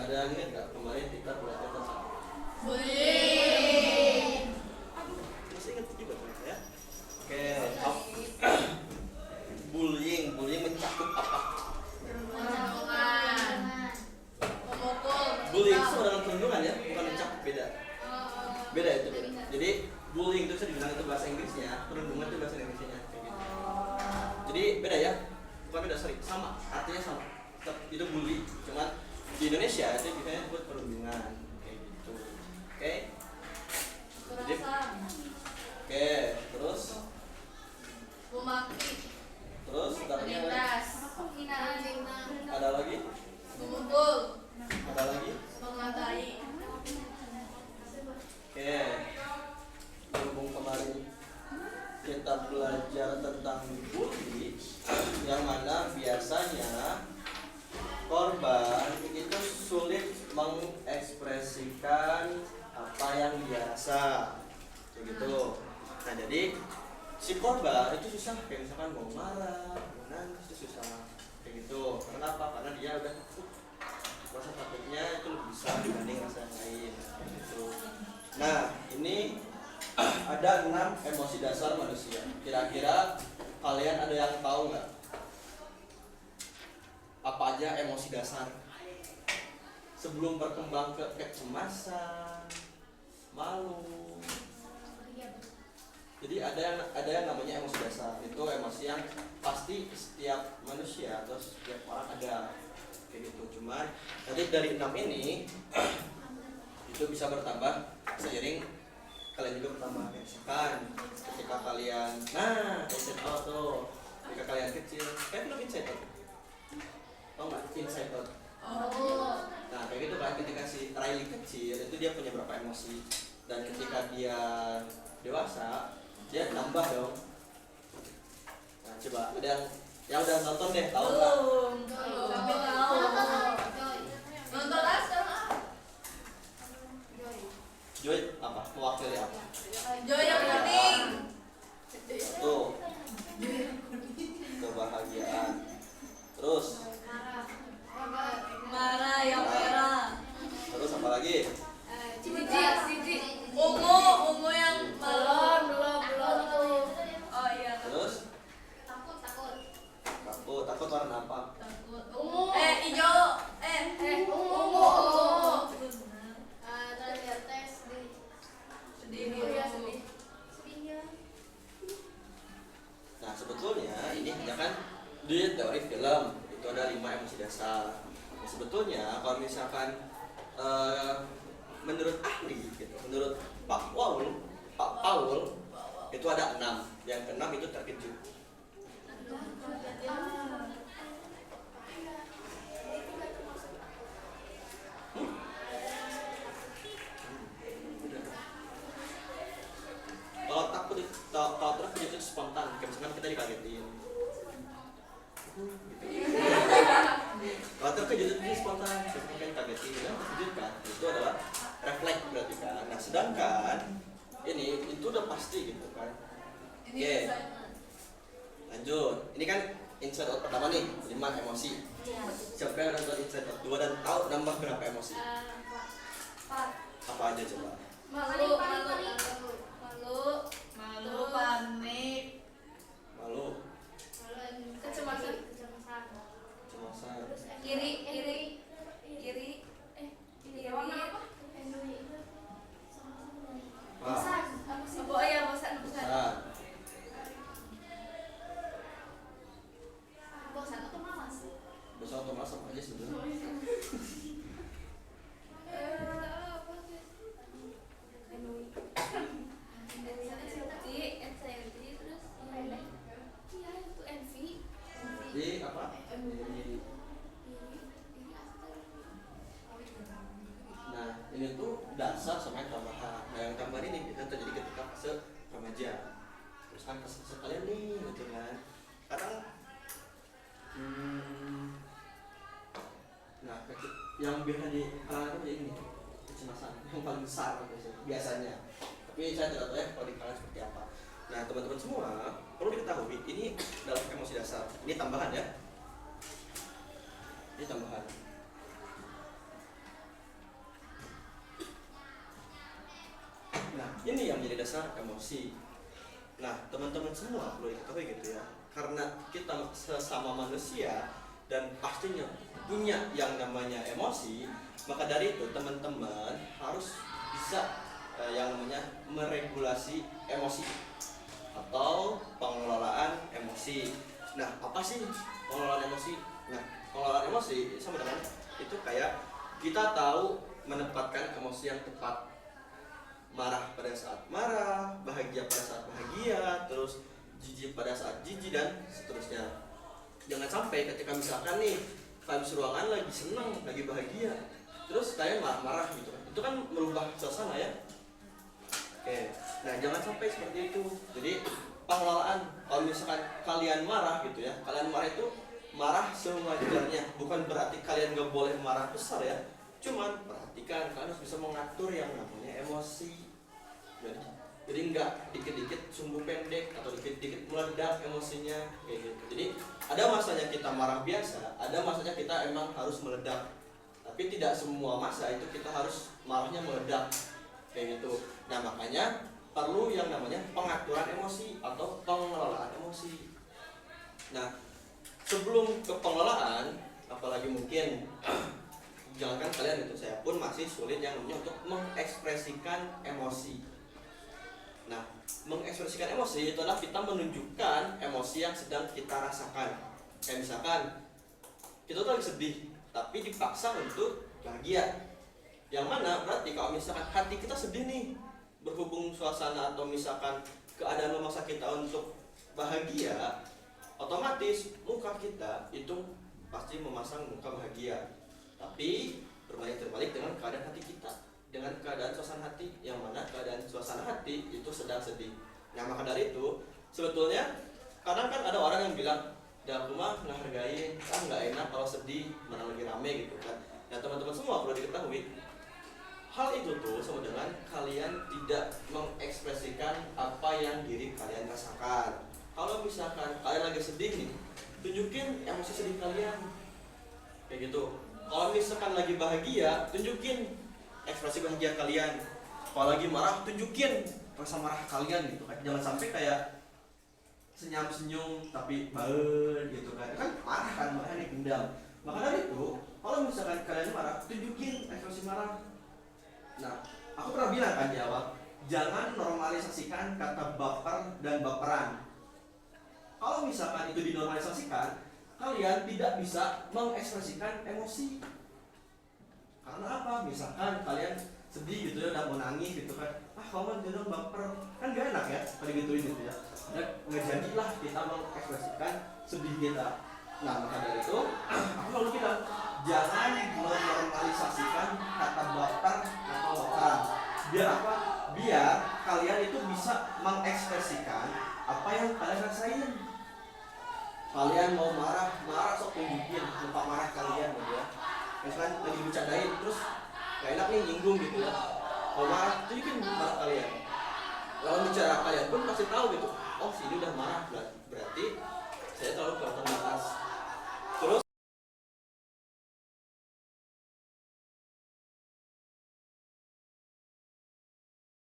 Ada yang ingat nggak kemarin kita belajar tentang Bullying. masih ingat juga ternyata ya. Oke, bullying mencakup apa? Perundungan. Memukul. Bullying itu dalam perundungan ya, bukan mencakup, beda. Beda itu beda. Jadi bullying itu bisa dibilang itu bahasa Inggrisnya, perundungan itu bahasa Inggrisnya kayak gitu. Jadi beda ya, bukan beda, sorry, sama, artinya sama. Tetap itu bully, cuman di Indonesia itu biasanya buat perundungan kayak gitu. Oke. Jadi, oke, terus Memaki. terus setelahnya Menindas. Penghinaan. ada lagi, Memukul. ada lagi. Mengatai. Oke, berhubung kemarin kita belajar tentang bully, yang mana biasanya korban itu sulit mengekspresikan apa yang biasa, begitu. Nah, jadi si korban itu susah, kayak misalkan mau marah, mau nangis itu susah, kayak gitu. Karena apa? Karena dia udah rasa takutnya itu lebih besar dibanding rasa yang lain, kayak gitu. Nah, ini ada 6 emosi dasar manusia. Kira-kira kalian ada yang tahu nggak? Apa aja emosi dasar? Sebelum berkembang ke kecemasan, malu. Jadi ada yang namanya emosi dasar. Itu emosi yang pasti setiap manusia atau setiap orang ada kayak gitu. Cuman nanti dari 6 ini itu bisa bertambah seiring kalian juga bertambah. Misalkan ketika kalian inside out tuh, ketika kalian kecil, kayak belum inside out, tau nggak inside out? Nah kayak gitu kan, ketika si Riley kecil itu dia punya berapa emosi, dan ketika dia dewasa dia nambah dong. Nah coba ada yang udah nonton deh, tahu nggak? Tapi tahu. Nonton sekarang. Joy apa? Mewakili apa? Joy yang kuning. Tuh, kebahagiaan. Terus Marah yang merah. terus apa lagi? Cici. Ungu yang belum. Oh iya. Terus takut warna apa? Ungu. Hijau. Ungu. Sedih. Nah sebetulnya ini hanya kan di teori film itu ada 5 emosi dasar. Nah, sebetulnya kalau misalkan menurut ahli gitu, menurut Pak Paul itu ada 6. Yang ke-6 itu terkejut. Kalau terkejut itu spontan, kayak misalkan kita dikagetin. Gitu. Kalau terkejut itu spontan, misalkan kita dikagetin, ya, terkejut kan, itu adalah refleks berarti kan. Nah sedangkan ini itu udah pasti gitu kan. Oke, lanjut. Ini kan inside out pertama nih, 5 emosi. Siapa yang nonton inside out 2 dan tahu nambah berapa emosi? Apa aja coba? Malu, panik, Malu, kecemasan, kecemasan, iri, warna apa? bosan, Bosan. bosan atau malas sama aja sebenarnya. Di apa? Nah ini tuh dasar sama yang tambahan. Nah yang tambahan ini bisa terjadi ketika fase remaja. Terus kan sekalian nih gitu kan. Kadang nah yang biasa di kalangan itu ini kecemasan yang paling besar biasanya. Tapi saya tidak tahu ya kalau di kalangan seperti apa. Nah teman-teman semua perlu diketahui ini dalam emosi dasar. Ini tambahan ya. Ini tambahan. Ini yang menjadi dasar emosi. Nah, teman-teman semua perlu diketahui gitu ya. Karena kita sesama manusia dan pastinya punya yang namanya emosi, maka dari itu teman-teman harus bisa yang namanya meregulasi emosi atau pengelolaan emosi. Nah, apa sih pengelolaan emosi? Nah, pengelolaan emosi sama dengan itu kayak kita tahu menempatkan emosi yang tepat. Marah pada saat marah, bahagia pada saat bahagia, terus jijik pada saat jijik dan seterusnya. Jangan sampai ketika misalkan nih vibes ruangan lagi senang, lagi bahagia, terus kalian marah-marah gitu. Itu kan merubah suasana ya. Oke. Nah, jangan sampai seperti itu. Jadi pengelolaan, kalau misalkan kalian marah gitu ya, kalian marah itu marah sewajarnya, bukan berarti kalian gak boleh marah besar ya. Cuman perhatikan, kalian harus bisa mengatur yang namanya emosi. Jadi nggak dikit-dikit sumbu pendek atau dikit-dikit meledak emosinya kayak gitu. Jadi ada masanya kita marah biasa, ada masanya kita emang harus meledak. Tapi tidak semua masa itu kita harus marahnya meledak kayak gitu. Nah, makanya perlu yang namanya pengaturan emosi atau pengelolaan emosi. Nah, sebelum ke pengelolaan, apalagi mungkin jangankan kalian itu, saya pun masih sulit yang namanya untuk mengekspresikan emosi. Nah, mengekspresikan emosi itu adalah kita menunjukkan emosi yang sedang kita rasakan. Kayak misalkan kita tuh lagi sedih, tapi dipaksa untuk bahagia. Yang mana berarti kalau misalkan hati kita sedih nih, berhubung suasana atau misalkan keadaan memaksa kita untuk bahagia, otomatis muka kita itu pasti memasang muka bahagia. Tapi berbalik terbalik dengan keadaan hati kita, dengan keadaan suasana hati, yang mana keadaan suasana hati itu sedang sedih. Nah, maka dari itu sebetulnya kadang kan ada orang yang bilang, "Dah aku mah ngehargain, nggak enak kalau sedih, mana lagi rame gitu kan." Nah, teman-teman semua perlu diketahui, hal itu tuh sama dengan kalian tidak mengekspresikan apa yang diri kalian rasakan. Kalau misalkan kalian lagi sedih nih, tunjukin emosi sedih kalian kayak gitu. Kalau misalkan lagi bahagia, tunjukin ekspresi bahagia kalian. Kalau lagi marah, tunjukin rasa marah kalian gitu kan. Jangan sampai kayak senyum-senyum tapi baer gitu kan. Kan marah kan, marah dipendam. Maka dari itu, kalau misalkan kalian marah, tunjukin ekspresi marah. Nah, aku pernah bilang kan di awal, jangan normalisasikan kata baper dan baperan. Kalau misalkan itu dinormalisasikan, kalian tidak bisa mengekspresikan emosi. Karena apa? Misalkan kalian sedih gitu ya, udah mau nangis gitu kan, kamu jangan baper, kan gak enak ya kalau digituin gitu ya. Dan nggak jadilah kita mengekspresikan sedih kita. Nah, maka dari itu aku selalu bilang, jangan menormalisasikan kata baper atau baperan. Biar apa? Biar kalian itu bisa mengekspresikan apa yang kalian rasain. Kalian mau marah sok tunjukin muka marah kalian gitu ya. Misalkan lagi bercandain terus gak enak nih, nyinggung gitu ya, mau marah tunjukin marah kalian. Lawan bicara kalian pun pasti tahu gitu, oh sini udah marah, berarti saya terlalu kelihatan batas